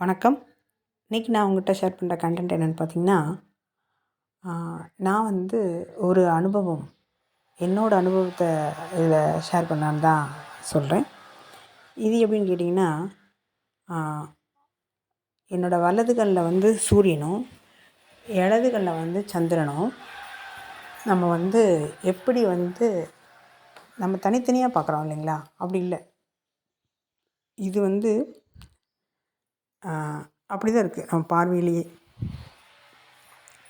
வணக்கம். இன்றைக்கி நான் உங்கள்கிட்ட ஷேர் பண்ணுற கண்டென்ட் என்னென்னு பார்த்தீங்கன்னா, நான் ஒரு அனுபவம் என்னோடய அனுபவத்தை இதில் ஷேர் பண்ணலான்னு தான் சொல்கிறேன். இது எப்படின்னு கேட்டிங்கன்னா, என்னோடய வலது கண்ணில் சூரியனும், இடது கண்ணில் சந்திரனும் நம்ம எப்படி நம்ம தனித்தனியாக பார்க்குறோம் இல்லைங்களா? அப்படி இல்லை. இது அப்படி தான் இருக்குது நம்ம பார்வையிலேயே.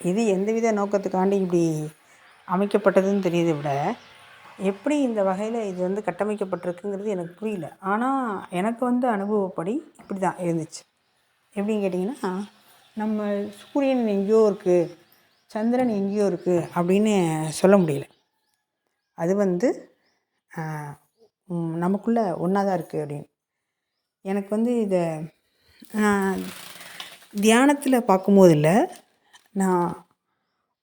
இது எந்தவித நோக்கத்துக்காண்டி இப்படி அமைக்கப்பட்டதுன்னு தெரியுதை விட, எப்படி இந்த வகையில் இது கட்டமைக்கப்பட்டிருக்குங்கிறது எனக்கு புரியல. ஆனால் எனக்கு அனுபவப்படி இப்படி தான் இருந்துச்சு. எப்படின்னு கேட்டிங்கன்னா, நம்ம சூரியன் எங்கேயோ இருக்குது, சந்திரன் எங்கேயோ இருக்குது அப்படின்னு சொல்ல முடியல. அது நமக்குள்ளே ஒன்றா தான் இருக்குது அப்படின்னு. எனக்கு இதை தியானத்தில் பார்க்கும்போது இல்லை, நான்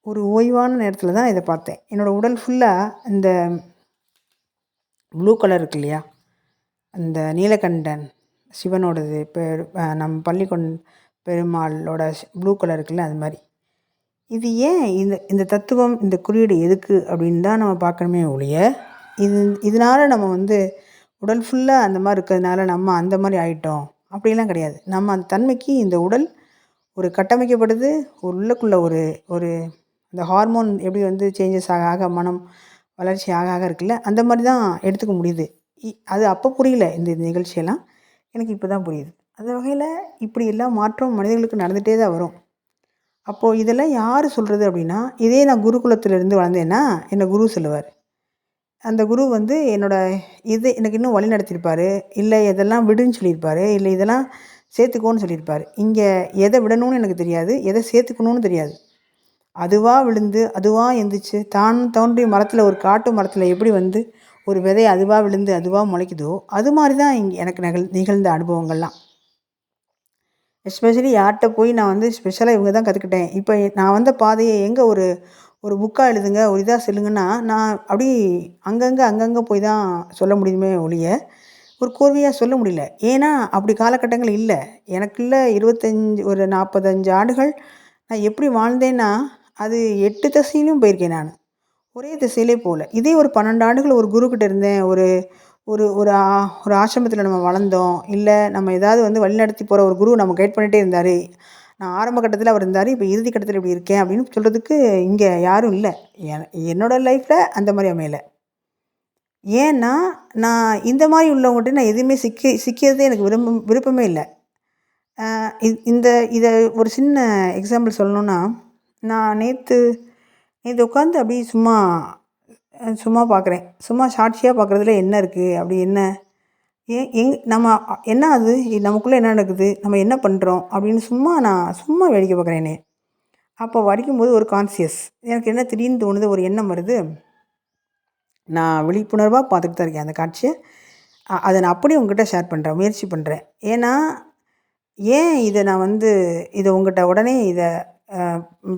ஒரு ஓய்வான நேரத்தில் தான் இதை பார்த்தேன். என்னோடய உடல் ஃபுல்லாக இந்த ப்ளூ கலர் இருக்கு இல்லையா, அந்த நீலகண்டன் சிவனோடது நம்ம பள்ளிக்கொண் பெருமாளோட ப்ளூ கலர் இருக்குல்ல, அது மாதிரி. இது ஏன் இந்த தத்துவம், இந்த குறியீடு எதுக்கு அப்படின்னு தான் நம்ம பார்க்கணுமே ஒழிய, இதனால் நம்ம உடல் ஃபுல்லாக அந்த மாதிரி இருக்கிறதுனால நம்ம அந்த மாதிரி ஆகிட்டோம் அப்படிலாம் கிடையாது. நம்ம அந்த தன்மைக்கு இந்த உடல் ஒரு கட்டமைக்கப்படுது. உள்ளுக்குள்ளே ஒரு அந்த ஹார்மோன் எப்படி சேஞ்சஸ் ஆக ஆக மனம் வளர்ச்சி ஆக ஆக இருக்குல்ல, அந்த மாதிரி தான் எடுத்துக்க முடியுது. அது அப்போ புரியல. இந்த நிகழ்ச்சியெல்லாம் எனக்கு இப்போ தான் புரியுது. அந்த வகையில் இப்படி எல்லாம் மாற்றம் மனிதர்களுக்கு நடந்துகிட்டே தான் வரும். அப்போது இதெல்லாம் யார் சொல்கிறது அப்படின்னா, இதே நான் குருகுலத்திலேருந்து வளர்ந்தேன்னா என்னை குரு சொல்லுவார். அந்த குரு எனக்கு இன்னும் வழி நடத்தியிருப்பார். இல்லை இதெல்லாம் விடுன்னு சொல்லியிருப்பார். இல்லை இதெல்லாம் சேர்த்துக்கோன்னு சொல்லியிருப்பார். இங்கே எதை விடணும்னு எனக்கு தெரியாது, எதை சேர்த்துக்கணும்னு தெரியாது. அதுவாக விழுந்து அதுவாக எந்திரிச்சு தான் தோன்றிய மரத்தில், ஒரு காட்டு மரத்தில் எப்படி ஒரு விதை அதுவாக விழுந்து அதுவாக முளைக்குதோ, அது மாதிரி தான் இங்கே எனக்கு நிகழ்ந்த அனுபவங்கள்லாம். எஸ்பெஷலி யார்கிட்ட போய் நான் ஸ்பெஷலாக இவங்க தான் கற்றுக்கிட்டேன். இப்போ நான் வந்த பாதையை எங்கே ஒரு புக்காக எழுதுங்க, ஒரு இதாக சொல்லுங்கன்னா, நான் அப்படி அங்கங்கே போய் தான் சொல்ல முடியுமே ஒழிய, ஒரு கோர்வையாக சொல்ல முடியல. ஏன்னா அப்படி காலகட்டங்கள் இல்லை. எனக்குள்ள ஒரு 45 ஆண்டுகள் நான் எப்படி வாழ்ந்தேன்னா, அது 8 திசையிலும் போயிருக்கேன் நான். ஒரே திசையிலே போகல. இதே ஒரு 12 ஆண்டுகள் ஒரு குருக்கிட்ட இருந்தேன். ஒரு ஒரு ஒரு ஒரு ஆசிரமத்தில் நம்ம வளர்ந்தோம். இல்லை நம்ம ஏதாவது வழிநடத்தி போகிற ஒரு குரு நம்ம கைட் பண்ணிகிட்டே இருந்தார். நான் ஆரம்ப கட்டத்தில் அவர் இருந்தார், இப்போ இறுதி கட்டத்தில் இப்படி இருக்கேன் அப்படின்னு சொல்கிறதுக்கு இங்கே யாரும் இல்லை. என்னோடய லைஃப்பில் அந்த மாதிரி அமையலை. ஏன்னா நான் இந்த மாதிரி உள்ளவங்கள்ட்ட நான் எதுவுமே சிக்கிறதே எனக்கு விருப்பமே இல்லை. இதை ஒரு சின்ன எக்ஸாம்பிள் சொல்லணுன்னா, நான் நேற்று உட்காந்து அப்படியே சும்மா பார்க்குறேன். சும்மா சாட்சியாக பார்க்குறதுல என்ன இருக்குது, அப்படி என்ன நம்ம என்ன அது நமக்குள்ளே என்ன நடக்குது, நம்ம என்ன பண்ணுறோம் அப்படின்னு சும்மா வேடிக்கை பார்க்குறேனே. அப்போ படிக்கும்போது ஒரு கான்சியஸ் எனக்கு என்ன திடீர்னு தோணுது, ஒரு எண்ணம் வருது. நான் விழிப்புணர்வாக பார்த்துட்டு தான் இருக்கேன் அந்த காட்சியை. அதை நான் அப்படியே உங்ககிட்ட ஷேர் பண்ணுறேன், முயற்சி பண்ணுறேன். ஏன்னா ஏன் இதை நான் இதை உங்கள்கிட்ட உடனே இதை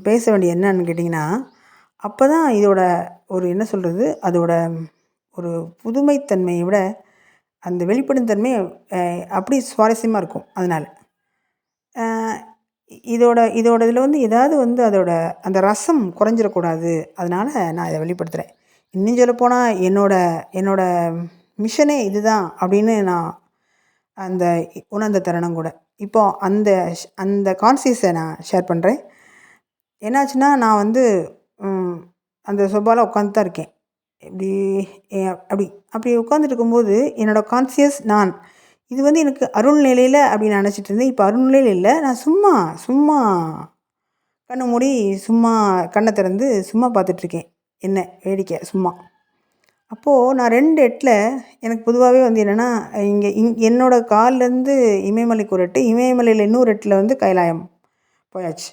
பேச வேண்டிய என்னன்னு கேட்டிங்கன்னா, அப்போ தான் இதோட ஒரு என்ன சொல்கிறது, அதோட ஒரு புதுமைத்தன்மையை விட அந்த வெளிப்படும் தன்மை அப்படி சுவாரஸ்யமாக இருக்கும். அதனால் இதோட இதில் ஏதாவது அதோட அந்த ரசம் குறைஞ்சிடக்கூடாது. அதனால் நான் இதை வெளிப்படுத்துகிறேன். இன்னும் சொல்லப்போனால் என்னோட மிஷனே இதுதான் அப்படின்னு நான் அந்த உணர்ந்த தருணம் கூட. இப்போது அந்த கான்சியஸை நான் ஷேர் பண்ணுறேன். என்னாச்சுன்னா, நான் அந்த சொபாவில் உட்காந்து தான் இருக்கேன். இப்படி அப்படி உட்காந்துட்டு இருக்கும்போது என்னோடய கான்சியஸ் நான் இது எனக்கு அருள் நிலையில் அப்படின்னு நினச்சிட்டு இருந்தேன். இப்போ அருள் நிலையில் இல்லை, நான் சும்மா கண்ணை மூடி சும்மா கண்ணை திறந்து சும்மா பார்த்துட்ருக்கேன். என்ன வேடிக்கை சும்மா. அப்போது நான் 2 எட்டில் எனக்கு பொதுவாகவே என்னென்னா, என்னோடய கால்லேருந்து இமயமலைக்கு ஒரு எட்டு, இமயமலையில் இன்னொரு எட்டில் கைலாயம் போயாச்சு.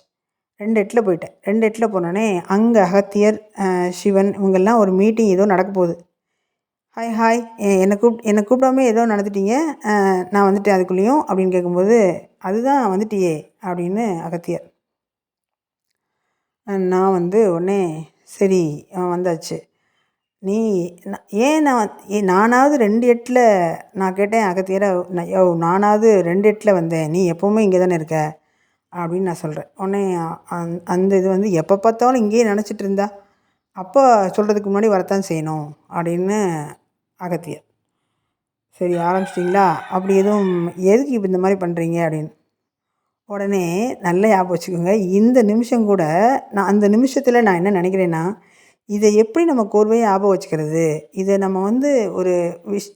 2 எட்டில் போயிட்டேன். 2 எட்டில் போனோடனே அங்கே அகத்தியர், சிவன் இவங்கெல்லாம் ஒரு மீட்டிங் ஏதோ நடக்க போகுது. ஹாய் என்னை கூப்பிடாமே ஏதோ நடந்துட்டீங்க, நான் வந்துட்டேன் அதுக்குள்ளேயும் அப்படின்னு கேட்கும்போது, அதுதான் வந்துட்டியே அப்படின்னு அகத்தியர். நான் உடனே சரி வந்தாச்சு. நீ நானாவது 2 எட்டில் நான் கேட்டேன் அகத்தியரை, யோ நானாவது 2 எட்டில் வந்தேன், நீ எப்போவுமே இங்கே தானே இருக்க அப்படின்னு நான் சொல்கிறேன். உடனே அந்த இது வந்து எப்போ பார்த்தாலும் இங்கேயே நினச்சிட்டு இருந்தா அப்போ சொல்கிறதுக்கு முன்னாடி வரத்தான் செய்யணும் அப்படின்னு அகத்தியர். சரி ஆரம்பிச்சிட்டிங்களா, அப்படி எதுவும் எதுக்கு இப்போ இந்த மாதிரி பண்ணுறீங்க அப்படின்னு. உடனே நல்லா ஞாபகம் வச்சுக்கோங்க, இந்த நிமிஷம் கூட நான் அந்த நிமிஷத்தில் நான் என்ன நினைக்கிறேன்னா, இதை எப்படி நம்ம கோர்வையாக ஞாபகம் வச்சுக்கிறது, இதை நம்ம வந்து ஒரு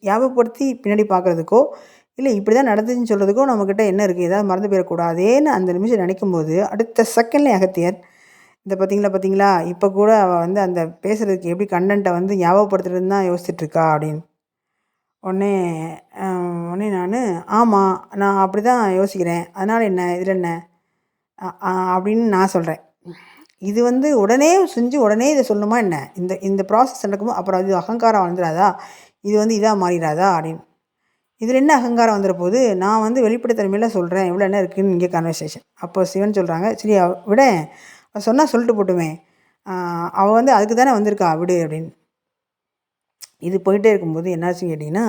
ஞாபகப்படுத்தி பின்னாடி பார்க்குறதுக்கோ, இல்லை இப்படி தான் நடந்துச்சுன்னு சொல்கிறதுக்கோ நம்மக்கிட்ட என்ன இருக்குது, ஏதாவது மறந்து போயிடக்கூடாதேன்னு அந்த நிமிஷம் நினைக்கும்போது அடுத்த செகண்ட்லேயே அகத்தியர், இந்த பார்த்தீங்களா இப்போ கூட அவள் வந்து அந்த பேசுகிறதுக்கு எப்படி கண்டென்ட்டை வந்து ஞாபகப்படுத்துறதுன்னு தான் யோசிச்சுட்ருக்கா அப்படின்னு. உடனே உடனே நான் ஆமாம் நான் அப்படி தான் யோசிக்கிறேன், அதனால் என்ன இதில் என்ன அப்படின்னு நான் சொல்கிறேன். இது வந்து உடனே செஞ்சு உடனே இதை சொல்லணுமா என்ன, இந்த இந்த ப்ராசஸ் நடக்கும்போது அப்புறம் அது அகங்காரம் வந்துடாதா, இது வந்து இதாக மாறிடாதா அப்படின்னு. இதில் என்ன அகங்காரம் வந்துட போது, நான் வந்து வெளிப்படைத்தன்மையில் சொல்கிறேன் இவ்வளோ என்ன இருக்குதுன்னு இங்கே கான்வர்சேஷன். அப்போ சிவன் சொல்கிறாங்க, சரி விட சொன்னால் சொல்லிட்டு போட்டுமே, அவள் வந்து அதுக்கு தானே வந்திருக்கா விடு அப்படின்னு. இது போயிட்டே இருக்கும்போது என்னாச்சுன்னு கேட்டிங்கன்னா,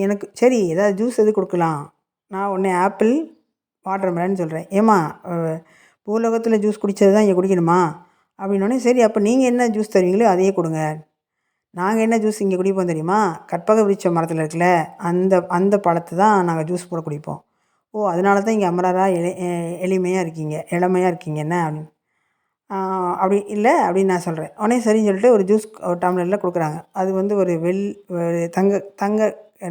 எனக்கு சரி ஏதாவது ஜூஸ் எது கொடுக்கலாம், நான் உடனே ஆப்பிள் வாட்டர் மெலன் சொல்கிறேன். ஏம்மா பூலோகத்தில் ஜூஸ் குடித்தது தான் இங்கே குடிக்கணுமா அப்படின்னோடனே, சரி அப்போ நீங்கள் என்ன ஜூஸ் தருவீங்களோ அதையே கொடுங்க. நாங்கள் என்ன ஜூஸ் இங்கே குடிப்போம் தெரியுமா, கற்பக விருட்ச மரத்தில் இருக்குல்ல அந்த அந்த பழத்தை தான் நாங்கள் ஜூஸ் போட குடிப்போம். ஓ அதனால தான் இங்கே அமரராக எளிமையாக இருக்கீங்க, இளமையாக இருக்கீங்க என்ன அப்படின்னு. அப்படி இல்லை அப்படின்னு நான் சொல்கிறேன். உடனே சரின்னு சொல்லிட்டு ஒரு ஜூஸ் ஒரு டம்ளரில் கொடுக்குறாங்க. அது வந்து ஒரு ஒரு தங்க தங்க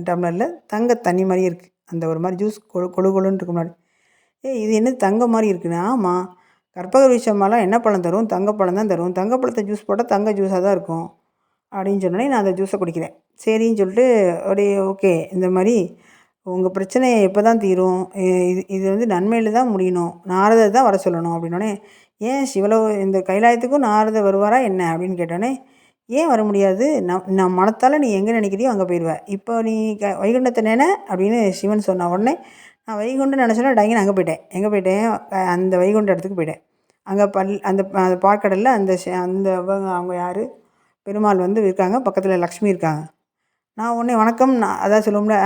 டம்ளரில் தங்க தண்ணி மாதிரி இருக்குது. அந்த ஒரு மாதிரி ஜூஸ் கொழு கொழுன்னு இருக்கு முன்னாடி. இது என்ன தங்க மாதிரி இருக்குன்னு. ஆமாம், கற்பக விருட்சமெல்லாம் என்ன பழம் தரும், தங்கப்பழம் தான் தரும், தங்கப்பழத்தை ஜூஸ் போட்டால் தங்க ஜூஸாக தான் இருக்கும் அப்படின்னு சொன்னோடனே நான் அந்த ஜூஸை குடிக்கிறேன். சரின்னு சொல்லிட்டு அப்படியே ஓகே, இந்த மாதிரி உங்கள் பிரச்சனை எப்போ தான் தீரும், இது இது வந்து நன்மையில் தான் முடியணும், நாரதர் தான் வர சொல்லணும் அப்படின்னோடனே, ஏன் சிவலோ இந்த கைலாயத்துக்கும் நாரதர் வருவாரா என்ன அப்படின்னு கேட்டோன்னே, ஏன் வர முடியாது, நான் மனத்தால் நீ எங்கே நினைக்கிறியோ அங்கே போயிடுவேன். இப்போ நீ வைகுண்டத்தை நினை அப்படின்னு சிவன் சொன்ன உடனே நான் வைகுண்டம் நினச்சோன்னா டங்கின்னு அங்கே போயிட்டேன். எங்கே போயிட்டேன், அந்த வைகுண்ட இடத்துக்கு போயிட்டேன். அங்கே அந்த பார்க்கடலில் அந்த அந்த அவங்க யார் பெருமாள் வந்து இருக்காங்க, பக்கத்தில் லக்ஷ்மி இருக்காங்க. நான் உடனே வணக்கம் நான் அதான் சொல்லுவோம்ல,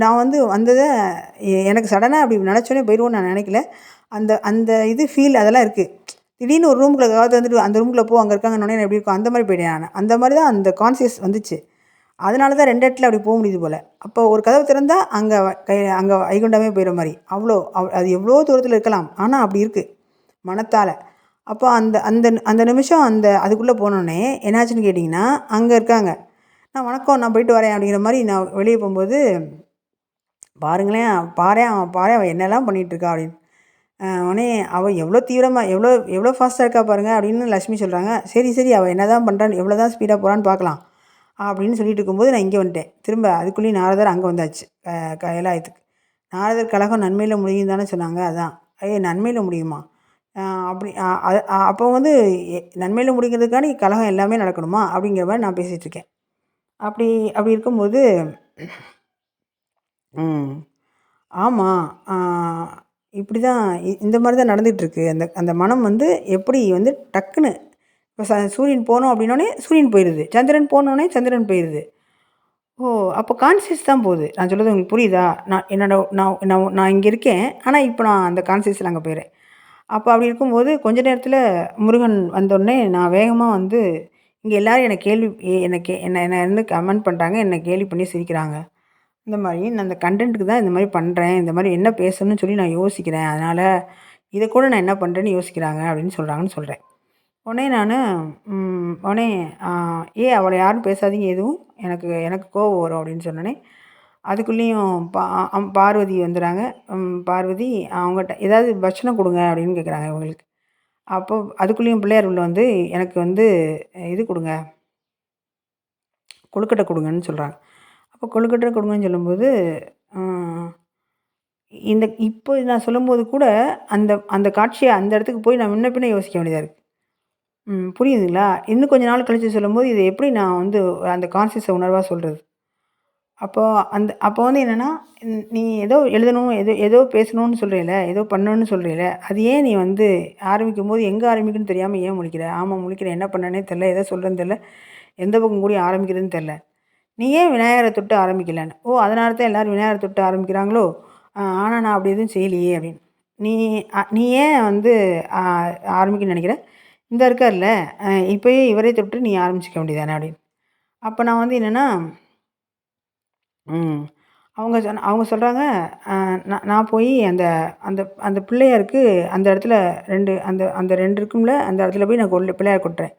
நான் வந்து வந்ததை எனக்கு சடனாக அப்படி நினச்சோன்னே போயிடுவோன்னு நான் நினைக்கல. அந்த அந்த இது ஃபீல் அதெல்லாம் இருக்குது. திடீர்னு ஒரு ரூமுக்குள்ளே ஏதாவது வந்துட்டு அந்த ரூமுக்குள்ளே போ அங்கே இருக்காங்கன்னொடனே எப்படி இருக்கும் அந்த மாதிரி போயிட்டேன் நான். அந்த மாதிரி தான் அந்த கான்சியஸ் வந்துச்சு. அதனால தான் 2 இடத்துல அப்படி போக முடியுது போல். அப்போ ஒரு கதவு திறந்தால் அங்கே அங்கே வைகுண்டமே போயிடுற மாதிரி. அவ்வளோ அது எவ்வளோ தூரத்தில் இருக்கலாம், ஆனால் அப்படி இருக்குது மனத்தால். அப்போ அந்த அந்த அந்த நிமிஷம் அந்த அதுக்குள்ளே போனோடனே என்னாச்சுன்னு கேட்டிங்கன்னா, அங்கே இருக்காங்க. நான் வணக்கம் நான் போயிட்டு வரேன் அப்படிங்கிற மாதிரி நான் வெளியே போகும்போது, பாருங்களேன் பாரேன் அவள் என்னெல்லாம் பண்ணிகிட்ருக்கா அப்படின்னு. உடனே அவள் எவ்வளோ தீவிரமாக எவ்வளோ ஃபாஸ்ட்டாக இருக்கா பாருங்கள் அப்படின்னு லக்ஷ்மி சொல்கிறாங்க. சரி அவள் என்ன தான் பண்ணுறான்னு எவ்வளோ தான் ஸ்பீடாக போகிறான்னு பார்க்கலாம் அப்படின்னு சொல்லிட்டு இருக்கும்போது நான் இங்கே வந்துட்டேன். திரும்ப அதுக்குள்ளேயும் நாரதர் அங்கே வந்தாச்சு கைலாயத்துக்கு. நாரதர் கழகம் நன்மையில் முடியும் தானே சொன்னாங்க, அதான் நன்மையில் முடியுமா அப்படி அப்போ வந்து நன்மையில் முடிக்கிறதுக்காண்டி கழகம் எல்லாமே நடக்கணுமா அப்படிங்கிற மாதிரி நான் பேசிகிட்ருக்கேன். அப்படி அப்படி இருக்கும்போது ஆமாம், இப்படி தான் இந்த மாதிரி தான் நடந்துகிட்ருக்கு. அந்த அந்த மனம் வந்து எப்படி வந்து டக்குன்னு இப்போ சூரியன் போனோம் அப்படின்னோடனே சூரியன் போயிடுது, சந்திரன் போனோடனே சந்திரன் போயிடுது. ஓ அப்போ கான்சியஸ் தான் போகுது. நான் சொல்கிறது உங்களுக்கு புரியுதா, நான் என்னோட நான் நான் நான் இங்கே இருக்கேன், ஆனால் இப்போ நான் அந்த கான்சியஸில் அங்கே போயிடுறேன். அப்போ அப்படி இருக்கும்போது கொஞ்ச நேரத்தில் முருகன் வந்தோடனே நான் வேகமாக வந்து இங்கே எல்லோரும் என்னை கேள்வி என்னை வந்து கமெண்ட் பண்ணுறாங்க, என்னை கேலி பண்ணி சிரிக்கிறாங்க. இந்த மாதிரி நான் அந்த கண்டென்ட்டுக்கு தான் இந்த மாதிரி பண்ணுறேன், இந்த மாதிரி என்ன பேசணும்னு சொல்லி நான் யோசிக்கிறேன், அதனால் இதை கூட நான் என்ன பண்ணுறேன்னு யோசிக்கிறாங்க அப்படின்னு சொல்கிறாங்கன்னு சொல்கிறேன். உடனே நான் உடனே அவளை யாரும் பேசாதீங்க எதுவும், எனக்கு கோவம் வரும் அப்படின்னு சொன்னோடனே அதுக்குள்ளேயும் பார்வதி வந்துடுறாங்க. பார்வதி அவங்ககிட்ட ஏதாவது பட்சணம் கொடுங்க அப்படின்னு கேட்குறாங்க இவங்களுக்கு. அப்போ அதுக்குள்ளேயும் பிள்ளையார் உள்ள வந்து எனக்கு வந்து இது கொடுங்க, கொழுக்கட்டை கொடுங்கன்னு சொல்கிறாங்க. அப்போ கொழுக்கட்டை கொடுங்கன்னு சொல்லும்போது இப்போ நான் சொல்லும்போது கூட அந்த அந்த காட்சியை அந்த இடத்துக்கு போய் நான் முன்ன பின்ன யோசிக்க வேண்டியதாக இருக்குது. புரியுதுங்களா? இன்னும் கொஞ்சம் நாள் கழித்து சொல்லும்போது இதை எப்படி நான் வந்து அந்த கான்சியஸை உணர்வாக சொல்கிறது. அப்போ வந்து என்னென்னா, நீ ஏதோ எழுதணும், ஏதோ பேசணும்னு சொல்கிறீல, ஏதோ பண்ணணும்னு சொல்கிறீல, அது ஏன் நீ வந்து ஆரம்பிக்கும்போது எங்கே ஆரம்பிக்கணும்னு தெரியாமல் ஏன் முழிக்கிற? ஆமாம் முழிக்கிறேன், என்ன பண்ணேன்னே தெரில, எதை சொல்கிறேன்னு தெரில, எந்த பக்கம் கூடி ஆரம்பிக்கிறதுன்னு தெரில. நீ ஏன் விநாயகரை தொட்டு ஆரம்பிக்கலன்னு? ஓ, அதனால தான் எல்லோரும் விநாயகரை தொட்டு ஆரம்பிக்கிறாங்களோ? ஆனால் நான் அப்படி எதுவும் செய்யலையே அப்படின்னு. நீ நீ ஏன் வந்து ஆரம்பிக்கணும்னு நினைக்கிற? இந்த இருக்கார்ல, இப்போயே இவரே தொட்டு நீ ஆரம்பிச்சிக்க வேண்டியதானே அப்படின்னு. அப்போ நான் வந்து என்னென்னா, அவங்க சொல்கிறாங்க, நான் போய் அந்த அந்த அந்த பிள்ளையாருக்கு அந்த இடத்துல 2 அந்த அந்த 2 இருக்கும்ல, அந்த இடத்துல போய் நான் பிள்ளையார் கொட்டுறேன்.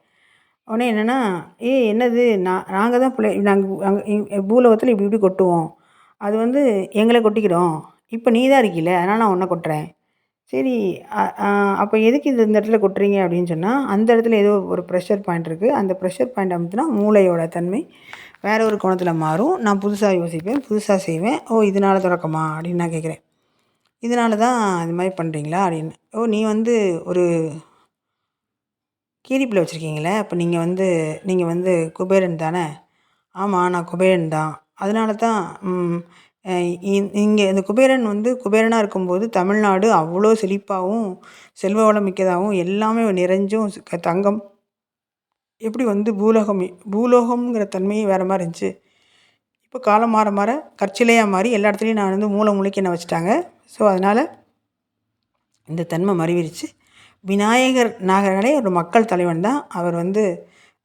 உடனே என்னென்னா, "ஏய் என்னது நாங்க தான் நாங்க அங்கே பூலோகத்தில இப்படி இப்படி கொட்டுவோம். அது வந்து எங்களை கொட்டிக்கிறோம். இப்போ நீ தான் இருக்கீல்ல, அதனால நான் உன்னை கொட்டுறேன். சரி, அ அ அப்போ எதுக்கு இந்த இடத்துல கொட்டுறீங்க?" அப்படின்னு சொன்னால், அந்த இடத்துல ஏதோ ஒரு ப்ரெஷர் பாயிண்ட் இருக்குது. அந்த ப்ரெஷர் பாயிண்ட் அமுத்துனா மூளையோட தன்மை வேற ஒரு கோணத்தில் மாறும். நான் புதுசா யோசிப்பேன், புதுசா செய்வேன். "ஓ, இதனால தொடக்கமா?" அப்படின்னு நான் கேட்குறேன். "இதனால தான் இது மாதிரி பண்ணுறீங்களா?" அப்படின்னு. "ஓ, நீ வந்து ஒரு கீரிப்பிள்ளை வச்சுருக்கீங்களே, அப்போ நீங்கள் வந்து குபேரன் தானே?" "ஆமாம், நான் குபேரன் தான். அதனால தான் இங்கே இந்த குபேரன் வந்து குபேரனாக இருக்கும்போது தமிழ்நாடு அவ்வளோ செழிப்பாகவும் செல்வ வளம் மிக்கதாகவும் எல்லாமே நிறைஞ்சும் தங்கம் எப்படி வந்து பூலோகம்ங்கிற தன்மையே வேறு மாதிரி இருந்துச்சு. இப்போ காலம் மாற மாற கற்சிலையாக மாறி எல்லா இடத்துலையும் நான் வந்து மூலை மூலைக்கு என்ன வச்சுட்டாங்க. ஸோ அதனால் இந்த தன்மை மறிவிருச்சு. விநாயகர் நாகர்களே ஒரு மக்கள் தலைவன் தான். அவர் வந்து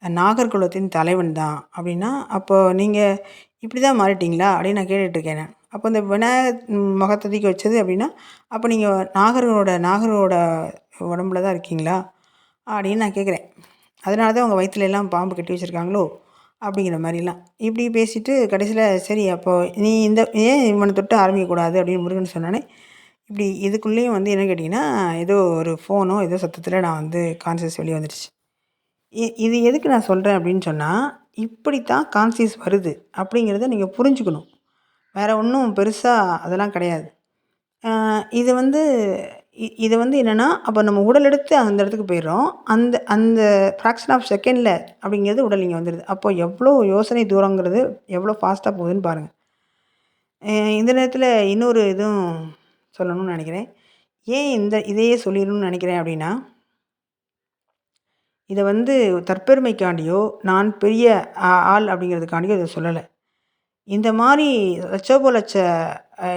நாகர்குலத்தின் தலைவன் தான்." அப்படின்னா, "அப்போது நீங்கள் இப்படி தான் மாறிட்டீங்களா?" அப்படின்னு நான் கேட்டுட்ருக்கேன் நான். அப்போ இந்த விநாயகர் முகத்த தூக்கி வச்சது அப்படின்னா, அப்போ நீங்கள் நாகரோட உடம்புல தான் இருக்கீங்களா? அப்படின்னு நான் கேட்குறேன். அதனால தான் உங்கள் வயித்துல எல்லாம் பாம்பு கட்டி வச்சுருக்காங்களோ? அப்படிங்கிற மாதிரிலாம். இப்படி பேசிவிட்டு கடைசியில், "சரி, அப்போது நீ ஏன் இவனை தொட்டு ஆரம்பிக்கக்கூடாது?" அப்படின்னு முருகன் சொன்னோன்னே, இப்படி இதுக்குள்ளேயும் வந்து என்ன கேட்டிங்கன்னா, ஏதோ ஒரு ஃபோனோ ஏதோ சத்தத்தில் நான் வந்து கான்ஷியஸ் வெளியே வந்துடுச்சு. இது எதுக்கு நான் சொல்கிறேன் அப்படின்னு சொன்னால், இப்படித்தான் கான்ஷியஸ் வருது அப்படிங்கிறத நீங்கள் புரிஞ்சுக்கணும். வேறு ஒன்றும் பெருசா அதெல்லாம் கிடையாது. இது வந்து இது வந்து என்னென்னா, அப்போ நம்ம உடல் எடுத்து அந்த இடத்துக்கு போயிடுறோம். அந்த அந்த ஃப்ராக்ஷன் ஆஃப் செகண்டில் அப்படிங்கிறது உடல் இங்கே வந்துடுது. அப்போ எவ்வளோ யோசனை தூரங்கிறது எவ்வளோ ஃபாஸ்ட்டாக போகுதுன்னு பாருங்கள். இந்த நேரத்தில் இன்னொரு இதுவும் சொல்லணும்னு நினைக்கிறேன். ஏன் இதையே சொல்லிடணும்னு நினைக்கிறேன் அப்படின்னா, இதை வந்து தற்பெருமைக்காண்டியோ, நான் பெரிய ஆள் அப்படிங்கிறதுக்காண்டியோ இதை சொல்லலை. இந்த மாதிரி லட்சோபலட்ச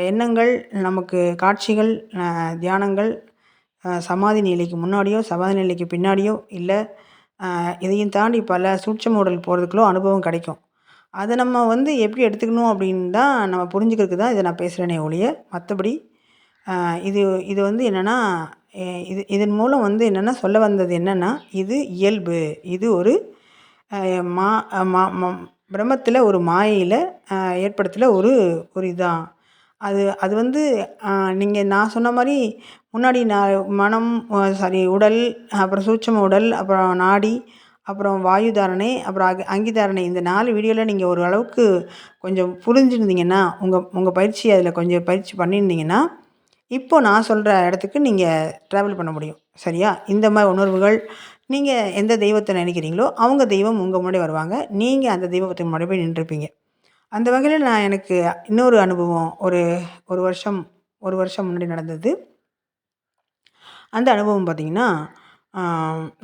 எண்ணங்கள், நமக்கு காட்சிகள், தியானங்கள், சமாதி நிலைக்கு முன்னாடியோ, சமாதி நிலைக்கு பின்னாடியோ, இல்லை இதையும் தாண்டி பல சூட்சும உடல் போகிறதுக்குள்ளோ அனுபவம் கிடைக்கும். அதை நம்ம வந்து எப்படி எடுத்துக்கணும் அப்படின்னு தான் நம்ம புரிஞ்சுக்கிறதுக்கு தான் இதை நான் பேசுகிறேனே ஒழிய, மற்றபடி இது இது வந்து என்னென்னா, இதன் மூலம் வந்து என்னென்னா சொல்ல வந்தது என்னென்னா, இது இயல்பு. இது ஒரு மா மா பிரம்மத்தில் ஒரு மாயையில் ஏற்படுத்தல ஒரு ஒரு இதான். அது அது வந்து நான் சொன்ன மாதிரி முன்னாடி நான் மனம், சாரி உடல், அப்புறம் சூட்சும உடல், அப்புறம் நாடி, அப்புறம் வாயு தாரணை, அப்புறம் அங்கி தாரணை, இந்த 4 வீடியோவில் நீங்கள் ஒரு அளவுக்கு கொஞ்சம் புரிஞ்சுருந்தீங்கன்னா, உங்கள் பயிற்சி அதில் கொஞ்சம் பயிற்சி பண்ணியிருந்தீங்கன்னா, இப்போ நான் சொல்கிற இடத்துக்கு நீங்கள் ட்ராவல் பண்ண முடியும். சரியா? இந்த மாதிரி உணர்வுகள், நீங்கள் எந்த தெய்வத்தை நினைக்கிறீங்களோ, அவங்க தெய்வம் உங்கள் முன்னாடி வருவாங்க. நீங்கள் அந்த தெய்வத்துக்கு முன்னாடி போய் நின்றுப்பீங்க. அந்த வகையில் எனக்கு இன்னொரு அனுபவம் ஒரு 1 வருஷம் 1 வருஷம் முன்னாடி நடந்தது. அந்த அனுபவம் பார்த்திங்கன்னா,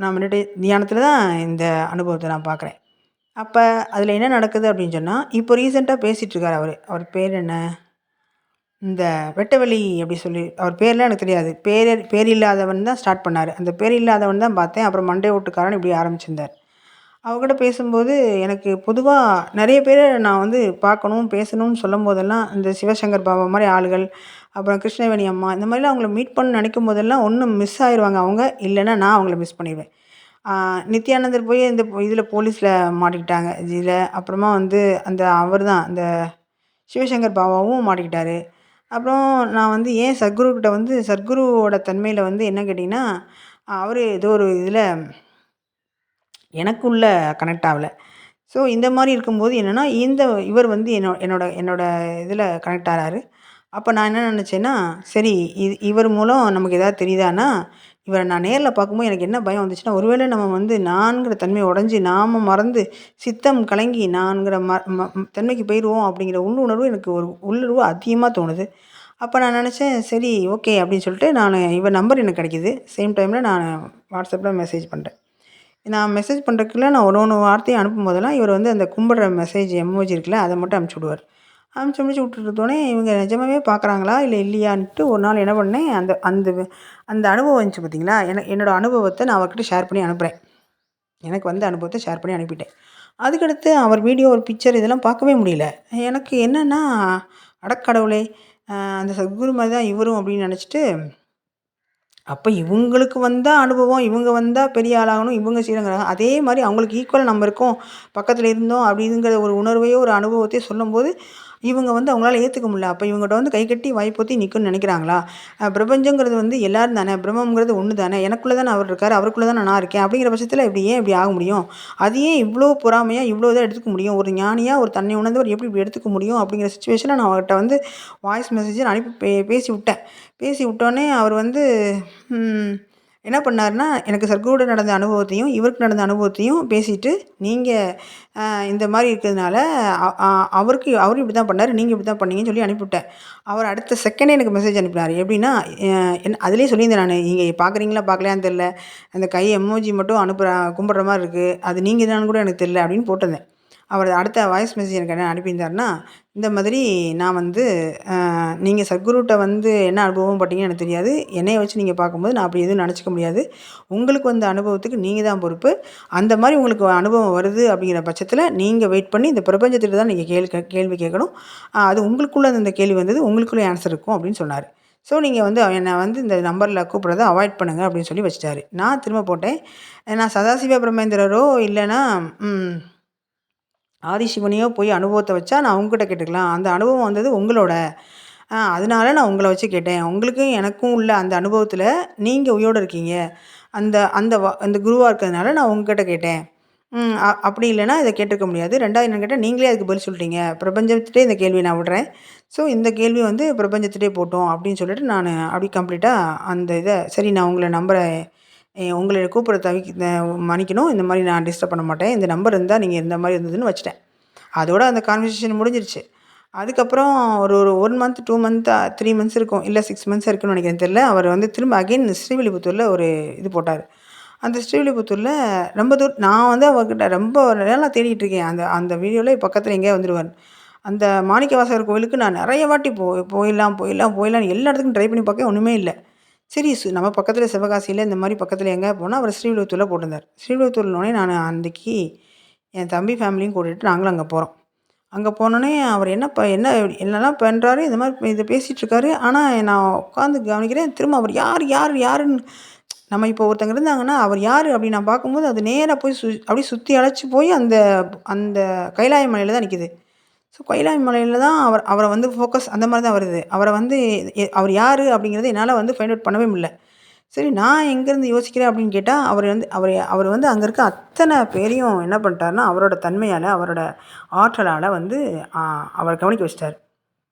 நான் முன்னாடி தியானத்தில் தான் இந்த அனுபவத்தை நான் பார்க்குறேன். அப்போ அதில் என்ன நடக்குது அப்படின்னு சொன்னால், இப்போ ரீசெண்டாக பேசிகிட்ருக்காரு அவர். அவர் பேர் என்ன? இந்த வெட்டவெளி அப்படி சொல்லி, அவர் பேர்லாம் எனக்கு தெரியாது. பேர் இல்லாதவன் தான் ஸ்டார்ட் பண்ணார். அந்த பேர் இல்லாதவன் தான் பார்த்தேன். அப்புறம் மண்டை ஓட்டுக்காரன் இப்படி ஆரம்பிச்சிருந்தார். அவர்கிட்ட பேசும்போது எனக்கு பொதுவாக நிறைய பேரை நான் வந்து பார்க்கணும், பேசணும்னு சொல்லும்போதெல்லாம், இந்த சிவசங்கர் பாபா மாதிரி ஆளுகள், அப்புறம் கிருஷ்ணவேணி அம்மா, இந்த மாதிரிலாம் அவங்கள மீட் பண்ண நினைக்கும் போதெல்லாம் ஒன்று மிஸ் ஆயிடுவாங்க அவங்க, இல்லைன்னா நான் அவங்கள மிஸ் பண்ணிடுவேன். நித்யானந்தர் போய் இந்த இதில் போலீஸில் மாட்டிக்கிட்டாங்க. இதில் அப்புறமா வந்து அவர் தான் அந்த சிவசங்கர் பாபாவும் மாட்டிக்கிட்டாரு. அப்புறம் நான் வந்து ஏன் சத்குருக்கிட்ட வந்து சத்குருவோட தன்மையில் வந்து என்ன கேட்டிங்கன்னா, அவர் ஏதோ ஒரு இதில் எனக்குள்ள கனெக்ட் ஆகல. ஸோ இந்த மாதிரி இருக்கும்போது என்னென்னா, இவர் வந்து என்னோட இதில் கனெக்ட் ஆகிறாரு. அப்போ நான் என்ன நினச்சேன்னா, சரி இவர் மூலம் நமக்கு எதாவது தெரியுதான்னா, இவரை நான் நேரில் பார்க்கும்போது எனக்கு என்ன பயம் வந்துச்சுன்னா, ஒருவேளை நம்ம வந்து நான்கிற தன்மையை உடைஞ்சு, நாம மறந்து சித்தம் கலங்கி நான்கிற தன்மைக்கு போயிடுவோம் அப்படிங்கிற உள்ளுணர்வு எனக்கு ஒரு உள்ளுணர்வு அதிகமாக தோணுது. அப்போ நான் நினச்சேன், சரி ஓகே அப்படின்னு சொல்லிட்டு இவர் நம்பர் எனக்கு கிடைக்கிது. சேம் டைமில் நான் வாட்ஸ்அப்பில் மெசேஜ் பண்ணுறேன். நான் மெசேஜ் பண்ணுறதுக்குள்ள நான் ஒரு ஒரு வார்த்தையும் அனுப்பும்போதெல்லாம், இவர் வந்து அந்த கும்பிடுற மெசேஜ் எமோஜி இருக்குல்ல, அதை மட்டும் அனுப்பிச்சி விடுவார். அனுப்பிச்சு முடிச்சு விட்டுட்டோனே, இவங்க நிஜமாவே பார்க்குறாங்களா இல்லை இல்லையான்ட்டு ஒரு நாள் என்ன பண்ணேன், அந்த அந்த அந்த அனுபவம் இருந்துச்சு பார்த்தீங்களா, என்னோட அனுபவத்தை நான் அவர்கிட்ட ஷேர் பண்ணி அனுப்புகிறேன். எனக்கு வந்த அனுபவத்தை ஷேர் பண்ணி அனுப்பிட்டேன். அதுக்கடுத்து அவர் வீடியோ, ஒரு பிக்சர் இதெல்லாம் பார்க்கவே முடியல. எனக்கு என்னன்னா, அடக்கடவுளே! அந்த சத்குரு மாரி தான் இவரும் அப்படின்னு நினச்சிட்டு, அப்போ இவங்களுக்கு வந்தா அனுபவம், இவங்க வந்தா பெரிய ஆளாகணும், இவங்க செய்யணுங்கிறாங்க. அதே மாரி அவங்களுக்கு ஈக்குவலா நம்ம இருக்கோம், பக்கத்துல இருந்தோம் அப்படிங்கிற ஒரு உணர்வையோ, ஒரு அனுபவத்தையோ சொல்லும்போது, இவங்க வந்து அவங்களால ஏத்துக்க முடியல. அப்ப இவங்கட்ட வந்து கை கட்டி வாய் பொத்தி நிக்கணும்னு நெனைக்கிறாங்களா? பிரபஞ்சங்கிறது வந்து எல்லாரும் தானே, பிரம்மம்ங்கிறது ஒண்ணு தானே, எனக்குள்ள தானே அவர் இருக்காரு, அவருக்குள்ள தானே நான் இருக்கேன். அப்படிங்கிற பட்சத்துல இப்படி ஆக முடியும்? அது ஏன் இவ்ளோ பொறாமையா, இவ்ளோ இதா எடுத்துக்க முடியும்? ஒரு ஞானியா, ஒரு தன்னை உணர்ந்தவர் எப்படி இப்படி எடுத்துக்க முடியும்? அப்படிங்கிற சிச்சுவேஷன்ல நான் அவர்ட்ட வந்து வாய்ஸ் மெசேஜ அனுப்பி பேசி விட்டேன். பேசி விட்டோனே அவர் வந்து ம். என்ன பண்ணாருன்னா, எனக்கு சத்குருவோட நடந்த அனுபவத்தையும், இவருக்கு நடந்த அனுபவத்தையும் பேசிட்டு, நீங்க இந்த மாரி இருக்கிறதுனால அ அ அவரும் இப்படி தான் பண்ணாரு, நீங்க இப்படி தான் பண்ணீங்கன்னு சொல்லி அனுப்பிவிட்டேன். அவர் அடுத்த செகண்டே எனக்கு மெசேஜ் அனுப்பினாரு. எப்படின்னா, அதிலேயே சொல்லியிருந்தேன் நானு. நீங்க பார்க்குறீங்களா, பார்க்கலையான்னு தெரியல. அந்த கை எமோஜி மட்டும் கும்பிடுற மாரி இருக்கு. அது நீங்க தான்னு கூட எனக்கு தெரியல அப்படின்னு போட்டிருந்தேன். அவர் அடுத்த வாய்ஸ் மெசேஜ் எனக்கு என்ன அனுப்பியிருந்தாருன்னா, இந்த மாதிரி நான் வந்து நீங்க சத்குருட்ட வந்து என்ன அனுபவம் பட்டீங்கன்னு எனக்கு தெரியாது. என்னைய வச்சு நீங்க பார்க்கும்போது நான் அப்படி எதுவும் நெனச்சுக்க முடியாது. உங்களுக்கு வந்த அனுபவத்துக்கு நீங்க தான் பொறுப்பு. அந்த மாரி உங்களுக்கு அனுபவம் வருது அப்படிங்கிற பட்சத்தில, நீங்க வெயிட் பண்ணி இந்த பிரபஞ்சத்திட்ட தான் நீங்க கேள்வி கேட்கணும். அது உங்களுக்குள்ள அந்த கேள்வி வந்தது. உங்களுக்குள்ள ஆன்சர் இருக்கும் அப்படின்னு சொன்னாரு. ஸோ நீங்க வந்து என்ன வந்து இந்த நம்பர்ல கூப்பிடுறத அவாய்ட் பண்ணுங்க அப்படின்னு சொல்லி வச்சுட்டாரு. நான் திரும்ப போட்டேன். நான் சதாசிவ பிரம்மேந்திரரோ இல்லன்னா ம் ஆதிசிவனையோ போய் அனுபவத்த வச்சா நான் உங்ககிட்ட கேட்டுக்கலாம். அந்த அனுபவம் வந்தது உங்களோட. அதனால நான் உங்கள வச்சு கேட்டேன். உங்களுக்கும் எனக்கும் உள்ள அந்த அனுபவத்தில நீங்க உயிரோட இருக்கீங்க. அந்த அந்த அந்த குருவா இருக்கிறதுனால நான் உங்ககிட்ட கேட்டேன். அப்படி இல்லன்னா இத கேட்டுருக்க முடியாது. 2வது என்னன்னு கேட்டா, நீங்களே அதுக்கு பதில் சொல்லிட்டீங்க. பிரபஞ்சத்திட்டயே இந்த கேள்விய நான் விடுறேன். ஸோ இந்த கேள்வி வந்து பிரபஞ்சத்திட்டயே போட்டும் அப்படின்னு சொல்லிட்டு அப்படி கம்ப்ளீட்டா அந்த சரி நான் உங்கள நம்புறேன். உங்கள கூப்பிட மன்னிக்கணும். இந்த மாரி நான் டிஸ்டர்ப் பண்ண மாட்டேன். இந்த நம்பர் இருந்தா நீங்க இந்த மாரி இருந்ததுன்னு வச்சுட்டேன். அதோட அந்த கான்வர்சேஷன் முடிஞ்சிருச்சு. அதுக்கப்புறம் ஒரு ஒரு 1 மந்த், 2 மந்த், 3 மந்த்ஸ் இருக்கும். இல்ல 6 மந்த்ஸ் இருக்குன்னு நெனைக்கிறேன் தெரியல. அவர் வந்து திரும்ப அகைன் ஸ்ரீவில்லிபுத்தூர்ல ஒரு இது போட்டாரு. அந்த ஸ்ரீவில்லிபுத்தூர்ல ரொம்ப நான் வந்து அவர்கிட்ட ரொம்ப நாளா தேடிட்டு இருக்கேன். அந்த அந்த வீடியோல பக்கத்துல எங்கேயோ வந்துருவாரு. அந்த மாணிக்கவாசகர் கோவிலுக்கு நான் நெறைய வாட்டி போயிடலாம்ன்னு எல்லா இடத்துக்கும் ட்ரை பண்ணி பார்க்கேன். ஒண்ணுமே இல்ல. சரி நம்ம பக்கத்துல சிவகாசியில இந்த மாரி பக்கத்துல எங்கேயா போனா அவர் ஸ்ரீவில்லிபுத்தூர்ல போட்டிருந்தாரு. ஸ்ரீவில்லிபுத்தூர்னோனே நான் அன்னைக்கு என் தம்பி ஃபேமிலியும் கூட்டிட்டு நாங்களும் அங்க போறோம். அங்க போனோனே அவர் என்னலாம் பண்றாரு, இந்த மாரி இத பேசிட்டு இருக்காரு. ஆனா நான் உட்காந்து கவனிக்கிறேன். திரும்ப அவர் யாருன்னு நம்ம இப்போ ஒருத்தங்க இருந்தாங்கன்னா, அவர் யாரு அப்படின்னு நான் பார்க்கும்போது, அது நேரா போய் அப்படியே சுத்தி அழைச்சு போய் அந்த அந்த கைலாய மலையில தான் நிக்குது. ஸோ கைலாய மலையில தான் அவர வந்து ஃபோக்கஸ் அந்த மாரி தான் வருது. அவர வந்து அவர் யாரு அப்படிங்கிறத என்னால வந்து ஃபைண்ட் அவுட் பண்ணவே முடியல. சரி நான் எங்கேருந்து யோசிக்கிறேன் அப்படின்னு கேட்டா, அவர் வந்து அங்க இருக்க அத்தன பேரையும் என்ன பண்ணிட்டாருன்னா, அவரோட தன்மையால, அவரோட ஆற்றலால வந்து அ அவர கவனிக்க வச்சுட்டாரு.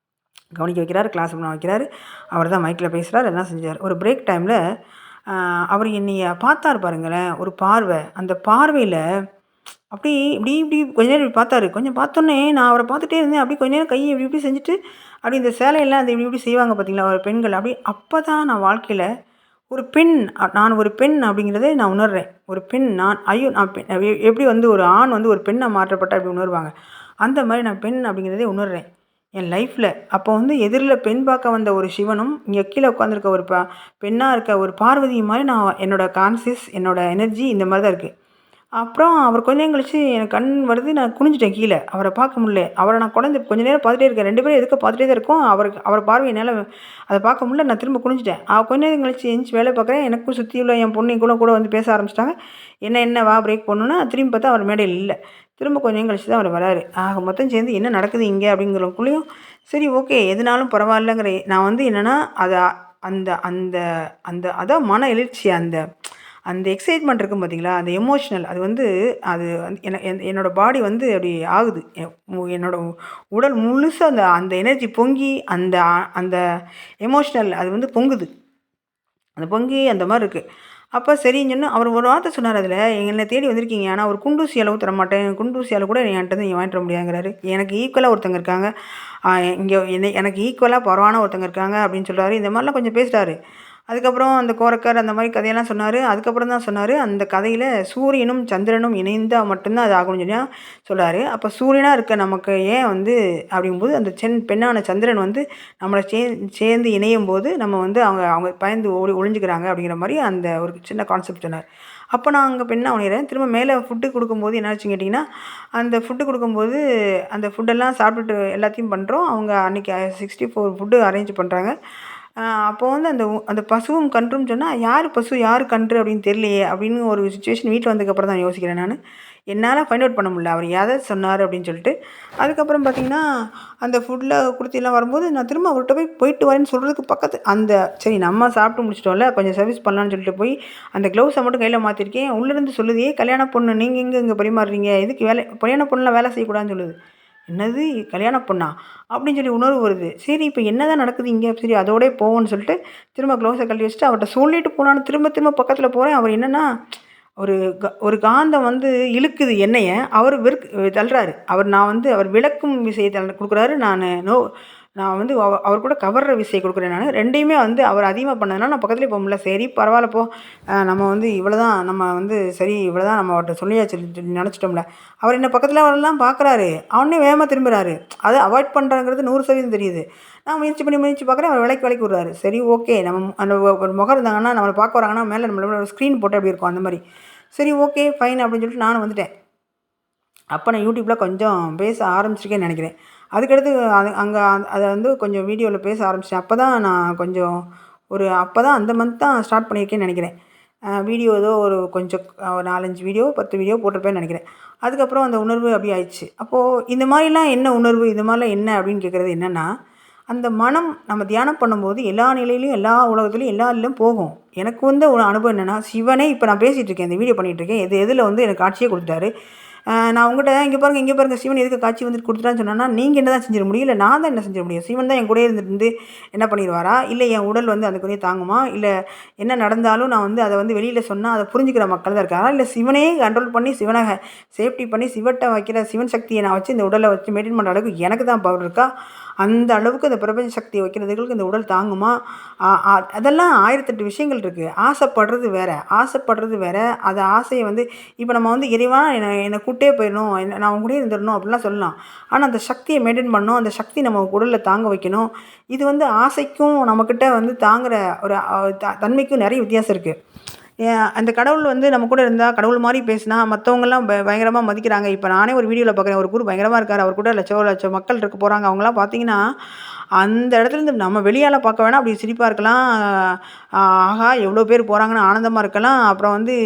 கவனிக்க வைக்கிறாரு, கிளாஸ் பண்ண வைக்கிறாரு. அவர் தான் மைக்ல பேசுறாரு, எல்லாம் செஞ்சாரு. ஒரு பிரேக் டைம்ல அவர் என்னைய பார்த்தாரு பாருங்களேன், ஒரு பார்வை. அந்த பார்வையில அப்படி இப்படி இப்படி கொஞ்ச நேரம் இப்படி பார்த்தாரு. கொஞ்சம் பார்த்தோன்னே நான் அவர பார்த்துட்டே இருந்தேன். அப்படியே கொஞ்ச நேரம் கைய இப்படி இப்படி செஞ்சுட்டு, அப்படி இந்த சேலையெல்லாம் அந்த இப்படி இப்படி செய்வாங்க பார்த்தீங்களா, ஒரு பெண்கள். அப்படி அப்பதான் நான் வாழ்க்கையில ஒரு பெண் நான் ஒரு பெண் அப்படிங்கிறதை நான் உணர்றேன். ஒரு பெண் நான் ஐயோ! நான் பெண் எப்படி வந்து ஒரு ஆண் வந்து ஒரு பெண்ணா மாற்றப்பட்டா எப்படி உணர்வாங்க? அந்த மாரி நான் பெண் அப்படிங்கிறதே உணர்றேன். என் லைஃப்ல. அப்போ வந்து எதிர்ல பெண் பார்க்க வந்த ஒரு சிவனும், இங்க கீழ உட்காந்துருக்க ஒரு பெண்ணா இருக்க ஒரு பார்வதியும் மாரி நான் என்னோட கான்ஷியஸ், என்னோட எனர்ஜி இந்த மாரி தான் இருக்கு. அப்புறம் அவர் கொஞ்ச நேரம் கழிச்சு எனக்கு கண் வருது. நான் குனிஞ்சுட்டேன் கீழ. அவர பார்க்க முடியல. அவர நான் கொஞ்ச நேரம் பார்த்துட்டே இருக்கேன். 2 பேரும் எதுக்க பார்த்துட்டே தான் இருக்கோம். அவர் பார்வை என்னால அத பார்க்க முடியல. நான் திரும்ப குனிஞ்சுட்டேன். கொஞ்ச நேரம் கழிச்சு எந்திச்சு வேலைய பார்க்குறேன். எனக்கும் சுத்தி உள்ள என் பொண்ணு கூட வந்து பேச ஆரம்பிச்சுட்டாங்க. என்ன வா பிரேக் போடணும்னா, திரும்பி பார்த்தா அவர் மேடையில இல்ல. திரும்ப கொஞ்ச நேரம் கழிச்சு தான் அவர் வராரு. ஆக மொத்தம் சேர்ந்து என்ன நடக்குது இங்க அப்படிங்கிறக்குள்ளயும், சரி ஓகே எதுனாலும் பரவாயில்லங்கிற நான் வந்து என்னன்னா, அத அந்த அந்த அந்த அதான் மன எழுச்சி அந்த அந்த எக்ஸைட்மெண்ட் இருக்கும் பார்த்தீங்களா? அந்த எமோஷனல் அது வந்து அது வந்து என்னோட பாடி வந்து அப்படி ஆகுது. என்னோட உடல் முழுசா அந்த அந்த எனர்ஜி பொங்கி அந்த அந்த எமோஷனல் அது வந்து பொங்குது. அந்த பொங்கி அந்த மாதிரி இருக்குது. அப்போ சரின்னு சொன்னா அவர் ஒரு வார்த்தை சொன்னார் அதில், "என்னை தேடி வந்திருக்கீங்க. ஆனால் ஒரு குண்டூசி அளவு தரமாட்டேன். குண்டூசி அளவு கூட என்கிட்டருந்து நீங்க வாங்கிட்டு வர முடியாதுங்கிறாரு." எனக்கு ஈக்குவலா ஒருத்தங்க இருக்காங்க. இங்கே எனக்கு ஈக்குவலா பரவான ஒருத்தங்க இருக்காங்க அப்படின்னு சொல்றாரு. இந்த மாதிரிலாம் கொஞ்சம் பேசுறாரு. அதுக்கப்புறம் அந்த கோரக்கர் அந்த மாதிரி கதையெல்லாம் சொன்னார். அதுக்கப்புறம் தான் சொன்னார், அந்த கதையில் சூரியனும் சந்திரனும் இணைந்தா மட்டும்தான் அது ஆகும்னு சொல்லி சொல்றாரு. அப்போ சூரியனாக இருக்க நமக்கு ஏன் வந்து அப்படிங்கும்போது அந்த பெண்ணான சந்திரன் வந்து நம்மளை சேர்ந்து இணையும் போது நம்ம வந்து அவங்க அவங்க பயந்து ஒளிஞ்சுக்கிறாங்க அப்படிங்கிற மாதிரி அந்த ஒரு சின்ன கான்செப்ட் சொன்னார். அப்போ நான் அங்கே பெண்ணாக உணையிறேன். திரும்ப மேலே ஃபுட்டு கொடுக்கும்போது என்னாச்சுன்னு கேட்டிங்கன்னா, அந்த ஃபுட்டு கொடுக்கும்போது அந்த ஃபுட்டெல்லாம் சாப்பிட்டுட்டு எல்லாத்தையும் பண்ணுறோம். அவங்க அன்றைக்கி 64 ஃபுட்டு அரேஞ்ச் பண்ணுறாங்க. அப்போ வந்து அந்த பசுவும் கன்றும் சொன்னால், யார் பசு யார் கன்று அப்படின்னு தெரியலையே அப்படின்னு ஒரு சிச்சுவேஷன் வீட்டில் வந்ததுக்கப்புறம் தான் யோசிக்கிறேன் நான். என்னால் ஃபைண்ட் அவுட் பண்ண முடியல அவர் எதை சொன்னார் அப்படின்னு சொல்லிட்டு. அதுக்கப்புறம் பார்த்திங்கன்னா, அந்த ஃபுட்டில் கொடுத்து வரும்போது நான் திரும்ப அவர்கிட்ட போயிட்டு வரேன்னு சொல்கிறதுக்கு அந்த சரி நம்ம சாப்பிட்டு முடிச்சிட்டோம்ல, கொஞ்சம் சர்வீஸ் பண்ணலான்னு சொல்லிட்டு போய் அந்த க்ளவுஸை மட்டும் கையில் மாற்றிருக்கேன். உள்ளேருந்து சொல்லுது, கல்யாண பொண்ணு நீங்கள் இங்கே பரிமாறுறீங்க, எதுக்கு கல்யாண பொண்ணுலாம் வேலை செய்யக்கூடாதுன்னு சொல்லுது. என்னது கல்யாண பொண்ணா அப்படின்னு சொல்லி உணர்வு வருது. சரி இப்போ என்ன தான் நடக்குது இங்கே, சரி அதோடய போவோன்னு சொல்லிட்டு திரும்ப க்ளவுஸை கழட்டி வச்சுட்டு அவர்கிட்ட சொல்லிட்டு போனான்னு திரும்ப திரும்ப பக்கத்தில் போகிறேன். அவர் என்னென்னா ஒரு காந்தம் வந்து இழுக்குது எண்ணெயை, அவர் தள்ளுறாரு. அவர் விளக்கும் விசையை கொடுக்குறாரு. நான் வந்து அவர் கூட கவர்ற விசையை கொடுக்குறேன் நான். 2யுமே வந்து அவர் அதிகமாக பண்ணதுனால நான் பக்கத்துலேயே போக முடியல. சரி பரவாயில்ல போ, நம்ம வந்து இவ்வளோதான், நம்ம வந்து சரி இவ்வளோதான் நம்ம அவர்கிட்ட சொல்லியாச்சு நினச்சிட்டோம்ல. அவர் என்ன பக்கத்தில் வரலாம் பார்க்குறாரு, அவனே வேகமாக திரும்புகிறாரு. அதை அவாய்ட் பண்ணுறாங்கிறது 100% தெரியுது. நான் முயற்சி பார்க்குறேன், அவர் விலைக்கு விடுறாரு. சரி ஓகே, நம்ம அந்த ஒரு முகம் இருந்தாங்கன்னா நம்மளை பார்க்க வராங்கன்னா மேலே நம்மளோட ஸ்க்ரீன் போட்டு அப்படி இருக்கும் அந்த மாதிரி. சரி ஓகே ஃபைன் அப்படின்னு சொல்லிட்டு நானும் வந்துட்டேன். அப்போ நான் யூடியூப்பில் கொஞ்சம் பேச ஆரம்பிச்சிருக்கேன்னு நினைக்கிறேன். அதுக்கடுத்து அங்கே அதை வந்து கொஞ்சம் வீடியோவில் பேச ஆரம்பித்தேன். அப்போ தான் நான் கொஞ்சம் அப்போ தான் அந்த மந்த் தான் ஸ்டார்ட் பண்ணியிருக்கேன்னு நினைக்கிறேன். வீடியோ ஏதோ கொஞ்சம் 4-5 வீடியோ 10 வீடியோ போட்டிருப்பேன்னு நினைக்கிறேன். அதுக்கப்புறம் அந்த உணர்வு அப்படி ஆயிடுச்சு. அப்போது இந்த மாதிரிலாம் என்ன உணர்வு, இது மாதிரிலாம் என்ன அப்படின்னு கேட்குறது என்னென்னா, அந்த மனம் நம்ம தியானம் பண்ணும்போது எல்லா நிலையிலையும் எல்லா உலகத்துலையும் எல்லா நிலையிலும் போகும். எனக்கு வந்து ஒரு அனுபவம் என்னென்னா, சிவனே இப்போ நான் பேசிகிட்டு இருக்கேன், இந்த வீடியோ பண்ணிகிட்ருக்கேன், எதில் வந்து எனக்கு காட்சியே கொடுத்தாரு. நான் உங்கள்கிட்ட இங்கே பாருங்கள் சிவன் எதுக்கு காட்சி வந்துட்டு கொடுத்துட்டான்னு சொன்னேன்னா, நீங்கள் என்ன தான் செஞ்சிட முடியும், இல்லை நான் தான் என்ன செஞ்சிட முடியும்? சிவன் தான் என் கூடயே இருந்துட்டு என்ன பண்ணிடுவாரா? இல்லை என் உடல் வந்து அந்த கொஞ்சம் தாங்குமா? இல்லை என்ன நடந்தாலும் நான் வந்து அதை வந்து வெளியில் சொன்னால் அதை புரிஞ்சுக்கிற மக்கள் தான் இருக்காங்க. இல்லை சிவனே கண்ட்ரோல் பண்ணி சிவனை சேஃப்டி பண்ணி சிவன் சக்தியை நான் வச்சு இந்த உடலை வச்சு மெயின்டைன் பண்ணுற அளவுக்கு எனக்கு தான் பவர் இருக்கா? அந்த அளவுக்கு இந்த பிரபஞ்ச சக்தியை வைக்கிறதுகளுக்கு இந்த உடல் தாங்குமா? அதெல்லாம் 1008 விஷயங்கள் இருக்குது. ஆசைப்படுறது வேறு. அது ஆசையை வந்து இப்போ நம்ம வந்து இறைவா என்னை கூட்டே போயிடணும், நான் உங்க கூடயே இருந்துடணும் அப்படிலாம் சொல்லலாம். ஆனால் அந்த சக்தியை மெயின்டைன் பண்ணணும், அந்த சக்தி நம்ம உடலில் தாங்க வைக்கணும். இது வந்து ஆசைக்கும் நம்மக்கிட்ட வந்து தாங்குகிற ஒரு தன்மைக்கும் நிறைய வித்தியாசம் இருக்குது. அந்த கடவுள் வந்து நம்ம கூட இருந்தால் கடவுள் மாதிரி பேசினா மற்றவங்கலாம் பயங்கரமாக மதிக்கிறாங்க. இப்போ நானே ஒரு வீடியோவில் பார்க்குறேன், ஒரு குரு பயங்கரமாக இருக்கார், அவர் கூட லட்சம் மக்கள் இருக்க போகிறாங்க. அவங்களாம் பார்த்தீங்கன்னா அந்த இடத்துலேருந்து நம்ம வெளியால் பார்க்க வேணாம், அப்படி சிரிப்பாக இருக்கலாம், ஆஹா எவ்வளோ பேர் போகிறாங்கன்னு ஆனந்தமாக இருக்கலாம், அப்புறம் வந்து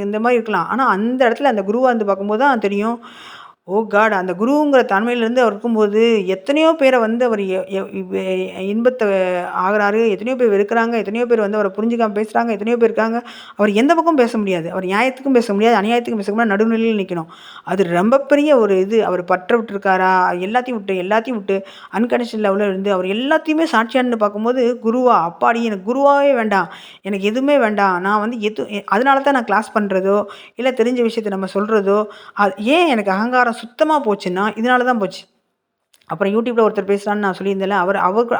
இந்த மாதிரி இருக்கலாம். ஆனால் அந்த இடத்துல அந்த குருவாக இருந்து பார்க்கும்போது தான் தெரியும், ஓ காட், அந்த குருங்கிற தன்மையிலேருந்து அவர் இருக்கும்போது எத்தனையோ பேரை வந்து அவர் இன்பத்தை ஆகிறாரு, எத்தனையோ பேர் வெறுக்கிறாங்க, எத்தனையோ பேர் வந்து அவரை புரிஞ்சுக்காமல் பேசுகிறாங்க, எத்தனையோ பேர் இருக்காங்க. அவர் எந்த பக்கம் பேச முடியாது, அவர் நியாயத்துக்கும் பேச முடியாது, அநியாயத்துக்கும் பேச முடியாது, நடுநிலையில் நிற்கணும். அது ரொம்ப பெரிய ஒரு இது. அவர் பற்ற விட்டுருக்காரா, எல்லாத்தையும் விட்டு அன்கண்டிஷன் லெவலில் இருந்து அவர் எல்லாத்தையுமே சாட்சியான்னு பார்க்கும்போது, குருவா அப்பாடி, எனக்கு குருவாவே வேண்டாம், எனக்கு எதுவுமே வேண்டாம், நான் வந்து அதனால தான் நான் கிளாஸ் பண்ணுறதோ இல்லை தெரிஞ்ச விஷயத்தை நம்ம சொல்கிறதோ, ஏன் எனக்கு அகங்காரம் சுத்தமாக போச்சுன்னா இதனால தான் போச்சு. அப்புறம் யூடியூப்பில் ஒருத்தர் பேசுகிறான்னு நான் சொல்லியிருந்தேன்ல,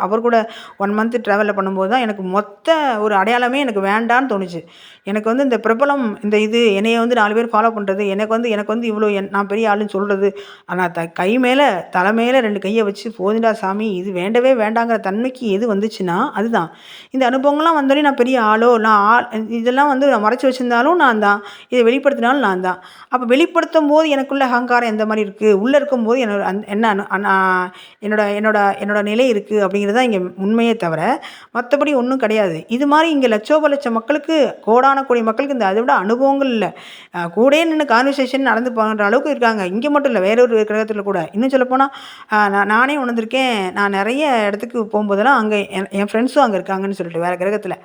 அவர் கூட 1 மந்த் ட்ராவலில் பண்ணும்போது தான் எனக்கு மொத்த ஒரு அடையாளமே எனக்கு வேண்டான்னு தோணுச்சு. எனக்கு வந்து இந்த பிரபலம், இந்த இது என்னைய வந்து 4 பேர் ஃபாலோ பண்ணுறது, எனக்கு வந்து இவ்வளோ நான் பெரிய ஆளுன்னு சொல்கிறது, ஆனால் கை மேலே தலை மேலே 2 கையை வச்சு போதுண்டா சாமி, இது வேண்டவே வேண்டாங்கிற தன்மைக்கு எது வந்துச்சுன்னா அதுதான். இந்த அனுபவங்கள்லாம் வந்தோடனே நான் பெரிய ஆளோ, இதெல்லாம் வந்து நான் மறைச்சி வச்சுருந்தாலும் நான் தான், இதை வெளிப்படுத்தினாலும் நான் தான். அப்போ வெளிப்படுத்தும் போது எனக்குள்ள அகங்காரம் எந்த மாதிரி இருக்குது, உள்ளே இருக்கும்போது என்னோட நிலை இருக்குது அப்படிங்கிறது தான் இங்கே உண்மையே தவிர மற்றபடி ஒன்றும் கிடையாது. இது மாதிரி இங்கே லட்சோப மக்களுக்கு, கோடான கோடி மக்களுக்கு இந்த அதை விட அனுபவங்கள் இல்லை. கூடயே நின்று கான்வர்சேஷன் நடந்து போகிற அளவுக்கு இருக்காங்க. இங்கே மட்டும் இல்லை, வேற ஒரு கிரகத்தில் கூட. இன்னும் சொல்லப்போனால் நானே உணர்ந்திருக்கேன். நான் நிறைய இடத்துக்கு போகும்போதெல்லாம் அங்கே என் ஃப்ரெண்ட்ஸும் அங்கே இருக்காங்கன்னு சொல்லிட்டு வேறு கிரகத்தில்.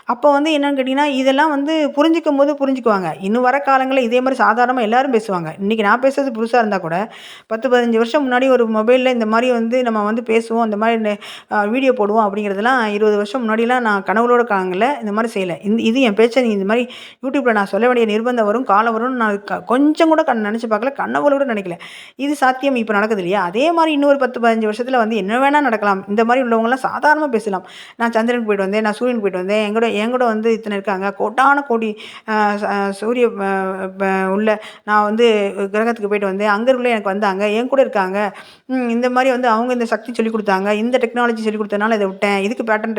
அப்போ வந்து என்னன்னு கேட்டிங்கன்னா, இதெல்லாம் வந்து புரிஞ்சுக்கும்போது புரிஞ்சுக்குவாங்க. இன்னும் வர காலங்கள்ல இதே மாரி சாதாரணமா எல்லாரும் பேசுவாங்க. இன்னைக்கு நான் பேசுறது புதுசா இருந்தா கூட, 10, 15 வருஷம் முன்னாடி ஒரு மொபைல்ல இந்த மாரி வந்து நம்ம வந்து பேசுவோம். இந்த மாரி வீடியோ போடுவோம் அப்படிங்கிறதெல்லாம் 20 வருஷம் முன்னாடிலாம் நான் கனவுலோட காணல. இந்த மாரி செய்யல. இது என் பேச்ச நீ இந்த மாரி YouTubeல நான் சொல்ல வேண்டிய நிர்பந்தம் வரும், காலம் வரும்னு நான் கொஞ்சம் கூட நெனச்சு பார்க்கல. கனவுல கூட நெனைக்கல. இது சாத்தியம் இப்ப நடக்குது இல்லையா? அதே மாரி இன்னொரு 10, 15 வருஷத்துல வந்து என்ன வேணா நடக்கலாம். இந்த மாரி உள்ளவங்கலாம் சாதாரணமா பேசலாம். நான் சந்திரனுக்கு போயிட்டு வந்தேன், நான் சூரியனுக்கு போயிட்டு வந்தேன். என்கூட வந்து இத்தன இருக்காங்க. கோட்டான கோடி அ ச சூரிய ப உள்ள நான் வந்து கிரகத்துக்கு போயிட்டு வந்தேன். அங்க உள்ள எனக்கு வந்தாங்க. என் கூட இருக்காங்க. இந்த மாரி வந்து அவங்க இந்த சக்தி சொல்லிக் குடுத்தாங்க. இந்த டெக்னாலஜி சொல்லிக் குடுத்தனால இத விட்டேன். இதுக்கு பேட்டர்ன்